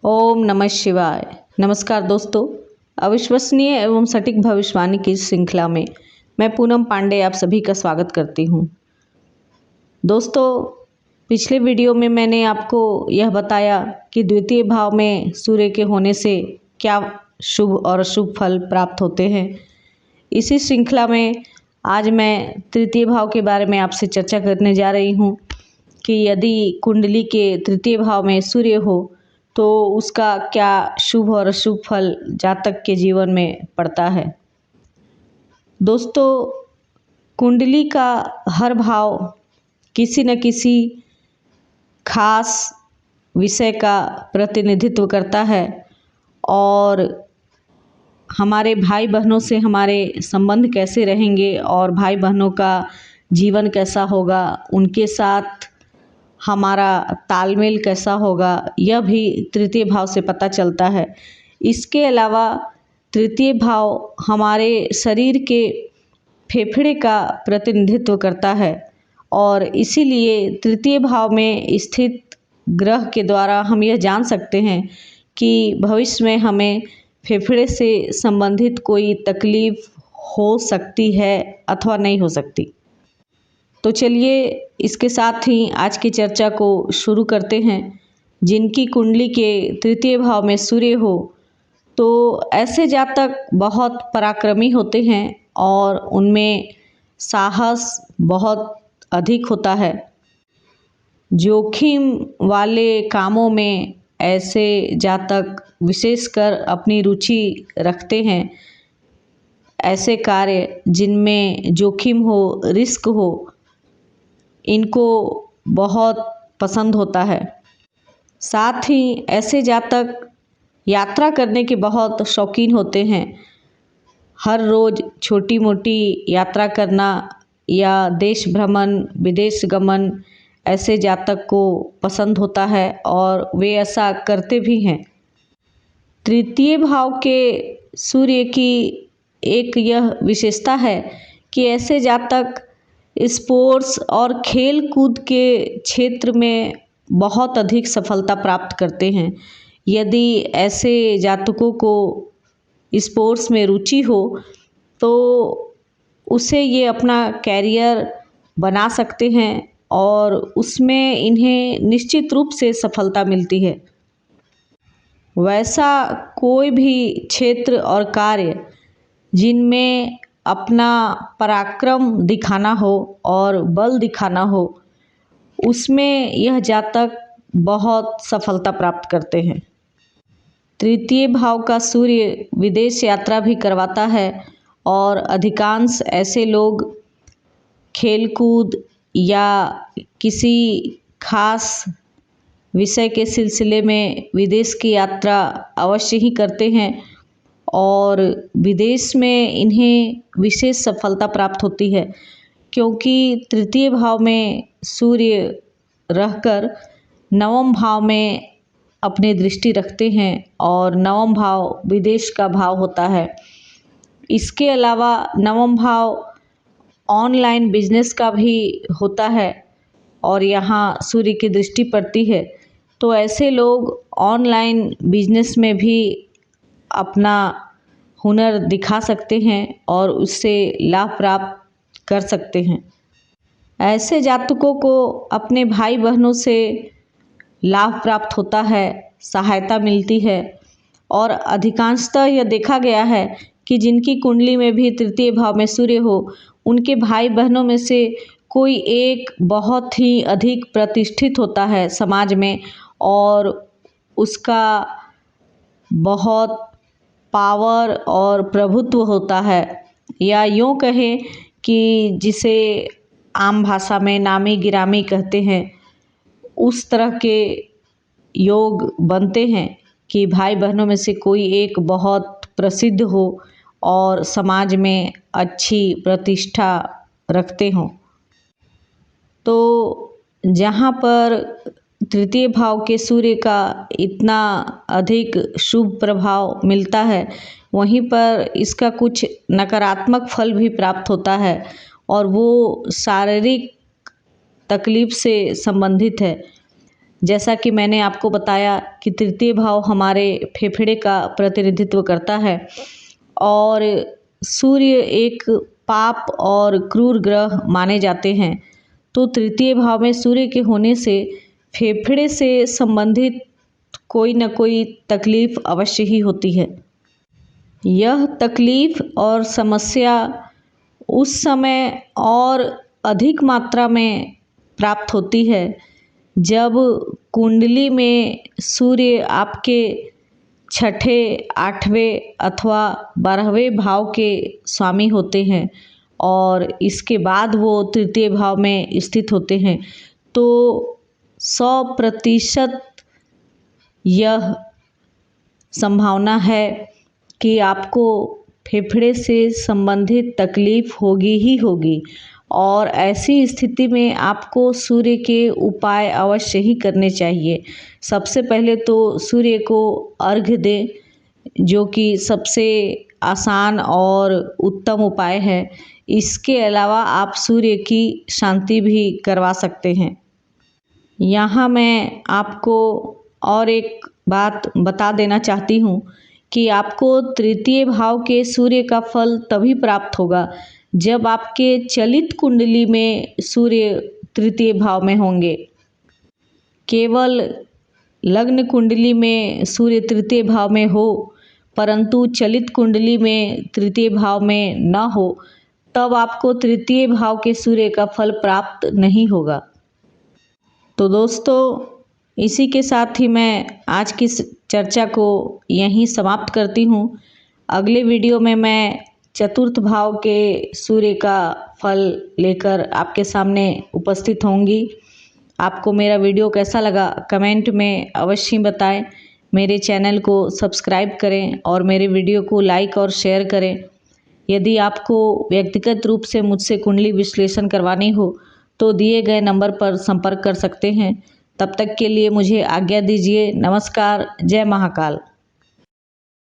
ओम नमः शिवाय। नमस्कार दोस्तों, अविश्वसनीय एवं सटीक भविष्यवाणी की इस श्रृंखला में मैं पूनम पांडे आप सभी का स्वागत करती हूँ। दोस्तों, पिछले वीडियो में मैंने आपको यह बताया कि द्वितीय भाव में सूर्य के होने से क्या शुभ और अशुभ फल प्राप्त होते हैं। इसी श्रृंखला में आज मैं तृतीय भाव के बारे में आपसे चर्चा करने जा रही हूँ कि यदि कुंडली के तृतीय भाव में सूर्य हो तो उसका क्या शुभ और अशुभ फल जातक के जीवन में पड़ता है। दोस्तों, कुंडली का हर भाव किसी न किसी खास विषय का प्रतिनिधित्व करता है और हमारे भाई बहनों से हमारे संबंध कैसे रहेंगे और भाई बहनों का जीवन कैसा होगा, उनके साथ हमारा तालमेल कैसा होगा, यह भी तृतीय भाव से पता चलता है। इसके अलावा तृतीय भाव हमारे शरीर के फेफड़े का प्रतिनिधित्व करता है और इसीलिए तृतीय भाव में स्थित ग्रह के द्वारा हम यह जान सकते हैं कि भविष्य में हमें फेफड़े से संबंधित कोई तकलीफ हो सकती है अथवा नहीं हो सकती। तो चलिए इसके साथ ही आज की चर्चा को शुरू करते हैं। जिनकी कुंडली के तृतीय भाव में सूर्य हो तो ऐसे जातक बहुत पराक्रमी होते हैं और उनमें साहस बहुत अधिक होता है। जोखिम वाले कामों में ऐसे जातक विशेषकर अपनी रुचि रखते हैं। ऐसे कार्य जिनमें जोखिम हो, रिस्क हो, इनको बहुत पसंद होता है। साथ ही ऐसे जातक यात्रा करने के बहुत शौकीन होते हैं। हर रोज़ छोटी मोटी यात्रा करना या देश भ्रमण, विदेश गमन ऐसे जातक को पसंद होता है और वे ऐसा करते भी हैं। तृतीय भाव के सूर्य की एक यह विशेषता है कि ऐसे जातक स्पोर्ट्स और खेल कूद के क्षेत्र में बहुत अधिक सफलता प्राप्त करते हैं। यदि ऐसे जातकों को स्पोर्ट्स में रुचि हो तो उसे ये अपना कैरियर बना सकते हैं और उसमें इन्हें निश्चित रूप से सफलता मिलती है। वैसा कोई भी क्षेत्र और कार्य जिनमें अपना पराक्रम दिखाना हो और बल दिखाना हो, उसमें यह जातक बहुत सफलता प्राप्त करते हैं। तृतीय भाव का सूर्य विदेश यात्रा भी करवाता है और अधिकांश ऐसे लोग खेलकूद या किसी खास विषय के सिलसिले में विदेश की यात्रा अवश्य ही करते हैं और विदेश में इन्हें विशेष सफलता प्राप्त होती है, क्योंकि तृतीय भाव में सूर्य रहकर नवम भाव में अपनी दृष्टि रखते हैं और नवम भाव विदेश का भाव होता है। इसके अलावा नवम भाव ऑनलाइन बिजनेस का भी होता है और यहाँ सूर्य की दृष्टि पड़ती है, तो ऐसे लोग ऑनलाइन बिजनेस में भी अपना हुनर दिखा सकते हैं और उससे लाभ प्राप्त कर सकते हैं। ऐसे जातकों को अपने भाई बहनों से लाभ प्राप्त होता है, सहायता मिलती है और अधिकांशतः यह देखा गया है कि जिनकी कुंडली में भी तृतीय भाव में सूर्य हो, उनके भाई बहनों में से कोई एक बहुत ही अधिक प्रतिष्ठित होता है समाज में और उसका बहुत पावर और प्रभुत्व होता है, या यूँ कहें कि जिसे आम भाषा में नामी गिरामी कहते हैं, उस तरह के योग बनते हैं कि भाई बहनों में से कोई एक बहुत प्रसिद्ध हो और समाज में अच्छी प्रतिष्ठा रखते हों। तो जहाँ पर तृतीय भाव के सूर्य का इतना अधिक शुभ प्रभाव मिलता है, वहीं पर इसका कुछ नकारात्मक फल भी प्राप्त होता है और वो शारीरिक तकलीफ से संबंधित है। जैसा कि मैंने आपको बताया कि तृतीय भाव हमारे फेफड़े का प्रतिनिधित्व करता है और सूर्य एक पाप और क्रूर ग्रह माने जाते हैं। तो तृतीय भाव में सूर्य के होने से फेफड़े से संबंधित कोई न कोई तकलीफ अवश्य ही होती है। यह तकलीफ और समस्या उस समय और अधिक मात्रा में प्राप्त होती है जब कुंडली में सूर्य आपके छठे, आठवें अथवा 12वें भाव के स्वामी होते हैं और इसके बाद वो तृतीय भाव में स्थित होते हैं। तो 100% यह संभावना है कि आपको फेफड़े से संबंधित तकलीफ होगी ही होगी और ऐसी स्थिति में आपको सूर्य के उपाय अवश्य ही करने चाहिए। सबसे पहले तो सूर्य को अर्घ्य दें, जो कि सबसे आसान और उत्तम उपाय है। इसके अलावा आप सूर्य की शांति भी करवा सकते हैं। यहाँ मैं आपको और एक बात बता देना चाहती हूँ कि आपको तृतीय भाव के सूर्य का फल तभी प्राप्त होगा जब आपके चलित कुंडली में सूर्य तृतीय भाव में होंगे। केवल लग्न कुंडली में सूर्य तृतीय भाव में हो परंतु चलित कुंडली में तृतीय भाव में न हो, तब आपको तृतीय भाव के सूर्य का फल प्राप्त नहीं होगा। तो दोस्तों, इसी के साथ ही मैं आज की चर्चा को यहीं समाप्त करती हूँ। अगले वीडियो में मैं चतुर्थ भाव के सूर्य का फल लेकर आपके सामने उपस्थित होंगी। आपको मेरा वीडियो कैसा लगा कमेंट में अवश्य बताएं। मेरे चैनल को सब्सक्राइब करें और मेरे वीडियो को लाइक और शेयर करें। यदि आपको व्यक्तिगत रूप से मुझसे कुंडली विश्लेषण करवानी हो तो दिए गए नंबर पर संपर्क कर सकते हैं। तब तक के लिए मुझे आज्ञा दीजिए। नमस्कार। जय महाकाल।